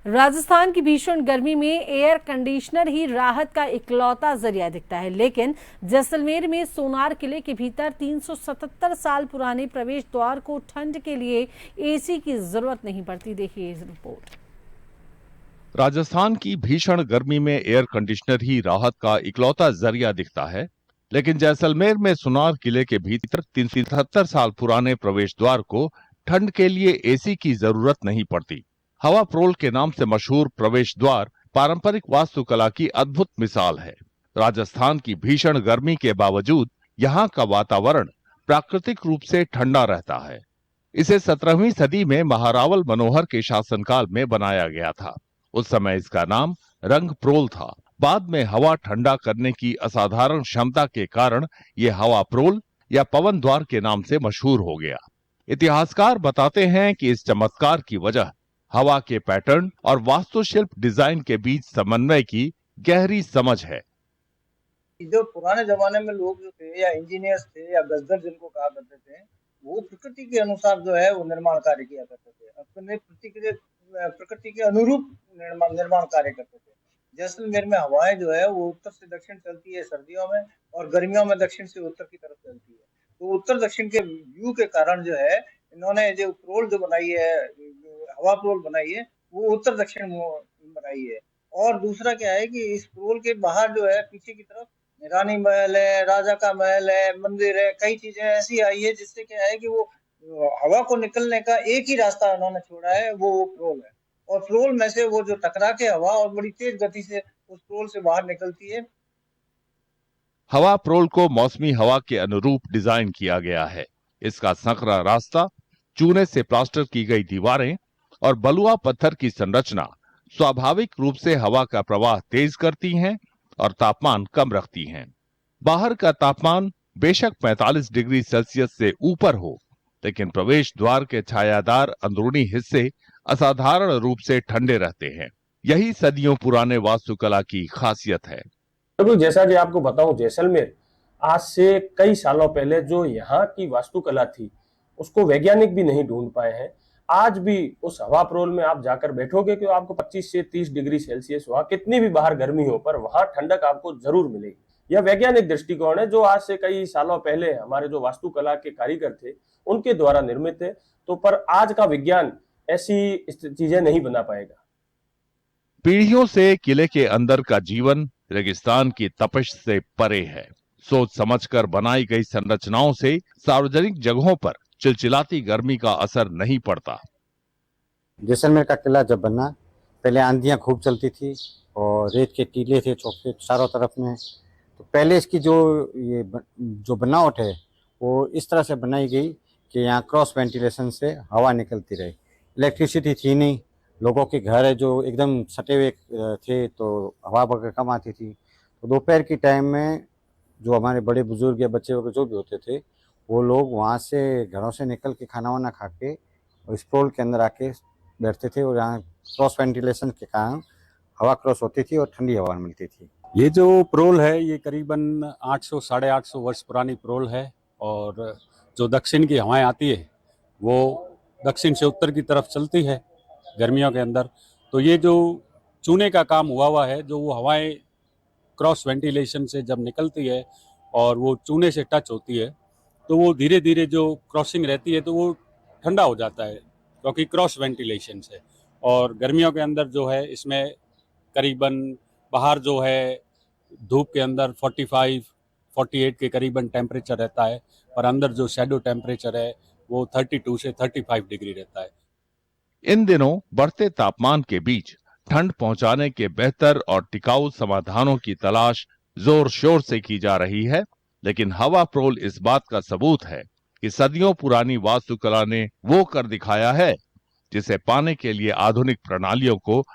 राजस्थान की भीषण गर्मी में एयर कंडीशनर ही राहत का इकलौता जरिया दिखता है, लेकिन जैसलमेर में सोनार किले के भीतर 377 साल पुराने प्रवेश द्वार को ठंड के लिए एसी की जरूरत नहीं पड़ती। देखिए इस रिपोर्ट। राजस्थान की भीषण गर्मी में एयर कंडीशनर ही राहत का इकलौता जरिया दिखता है, लेकिन जैसलमेर में सोनार किले के भीतर 377 साल पुराने प्रवेश द्वार को ठंड के लिए एसी की जरूरत नहीं पड़ती। हवा प्रोल के नाम से मशहूर प्रवेश द्वार पारंपरिक वास्तुकला की अद्भुत मिसाल है। राजस्थान की भीषण गर्मी के बावजूद यहाँ का वातावरण प्राकृतिक रूप से ठंडा रहता है। इसे 17वीं सदी में महारावल मनोहर के शासनकाल में बनाया गया था। उस समय इसका नाम रंग प्रोल था। बाद में हवा ठंडा करने की असाधारण क्षमता के कारण यह हवा प्रोल या पवन द्वार के नाम से मशहूर हो गया। इतिहासकार बताते हैं कि इस चमत्कार की वजह हवा के पैटर्न और वास्तुशिल्प डिजाइन के बीच समन्वय की गहरी समझ है। जो पुराने जमाने में लोग जो थे या इंजीनियर्स थे या गजदर जिनको कहा करते थे, वो प्रकृति के अनुसार जो है वो निर्माण कार्य किया करते थे। अपने प्रकृति के अनुरूप निर्माण कार्य करते थे। जैसलमेर में हवाएं जो है वो उत्तर से दक्षिण चलती है सर्दियों में, और गर्मियों में दक्षिण से उत्तर की तरफ चलती है। तो उत्तर दक्षिण के व्यू के कारण जो है इन्होंने जो प्रोल जो बनाई है, हवा प्रोल बनाई है, वो उत्तर दक्षिण बनाई है। और दूसरा क्या है कि इस प्रोल के बाहर जो है पीछे की तरफ रानी महल है, राजा का महल है, मंदिर है, कई चीजें ऐसी आई है जिससे क्या है कि वो हवा को निकलने का एक ही रास्ता उन्होंने छोड़ा है, वो प्रोल है। और प्रोल में से वो जो टकरा के हवा और बड़ी तेज गति से उस प्रोल से बाहर निकलती है। हवा प्रोल को मौसमी हवा के अनुरूप डिजाइन किया गया है। इसका संकरा रास्ता, चूने से प्लास्टर की गई दीवारें और बलुआ पत्थर की संरचना स्वाभाविक रूप से हवा का प्रवाह तेज करती हैं और तापमान कम रखती हैं। बाहर का तापमान बेशक 45 डिग्री सेल्सियस से ऊपर हो, लेकिन प्रवेश द्वार के छायादार अंदरूनी हिस्से असाधारण रूप से ठंडे रहते हैं। यही सदियों पुराने वास्तुकला की खासियत है। तो जैसा कि आपको बताऊं, जैसलमेर आज से कई सालों पहले जो यहाँ की वास्तुकला थी उसको वैज्ञानिक भी नहीं ढूंढ पाए हैं। आज भी उस हवा प्रोल में आप जाकर बैठोगे कि आपको 25 से 30 डिग्री सेल्सियस, वहां कितनी भी बाहर गर्मी हो पर वहां ठंडक आपको जरूर मिलेगी। यह वैज्ञानिक दृष्टिकोण है जो आज से कई सालों पहले हमारे जो वास्तुकला के कारीगर थे उनके द्वारा निर्मित है। तो पर आज का विज्ञान ऐसी चीजें नहीं बना पाएगा। पीढ़ियों से किले के अंदर का जीवन रेगिस्तान की तपिश से परे है। सोच समझकर बनाई गई संरचनाओं से सार्वजनिक जगहों पर चिलचिलाती गर्मी का असर नहीं पड़ता। जैसलमेर का किला जब बना, पहले आंधियां खूब चलती थी और रेत के टीले थे चौके चारों तरफ में। तो पहले इसकी जो बनावट है वो इस तरह से बनाई गई कि यहाँ क्रॉस वेंटिलेशन से हवा निकलती रही। इलेक्ट्रिसिटी थी नहीं, लोगों के घर है जो एकदम सटे हुए थे तो हवा वगैरह कम आती थी। तो दोपहर की टाइम में जो हमारे बड़े बुजुर्ग या बच्चे वगैरह जो भी होते थे वो लोग वहाँ से घरों से निकल के खाना वाना खा के और इस प्रोल के अंदर आके बैठते थे और यहाँ क्रॉस वेंटिलेशन के कारण हवा क्रॉस होती थी और ठंडी हवा मिलती थी। ये जो प्रोल है ये करीबन 800 साढ़े 800 वर्ष पुरानी प्रोल है, और जो दक्षिण की हवाएं आती है वो दक्षिण से उत्तर की तरफ चलती है गर्मियों के अंदर। तो ये जो चूने का काम हुआ है, जो वो हवाएं क्रॉस वेंटिलेशन से जब निकलती है और वो चूने से टच होती है तो वो धीरे धीरे जो क्रॉसिंग रहती है तो वो ठंडा हो जाता है क्योंकि क्रॉस वेंटिलेशन से। और गर्मियों के अंदर जो है इसमें करीबन बाहर जो है धूप के अंदर 45-48 के करीबन टेम्परेचर रहता है, पर अंदर जो शैडो टेम्परेचर है वो 32 से 35 डिग्री रहता है। इन दिनों बढ़ते तापमान के बीच ठंड पहुंचाने के बेहतर और टिकाऊ समाधानों की तलाश जोर शोर से की जा रही है, लेकिन हवा प्रोल इस बात का सबूत है कि सदियों पुरानी वास्तुकला ने वो कर दिखाया है जिसे पाने के लिए आधुनिक प्रणालियों को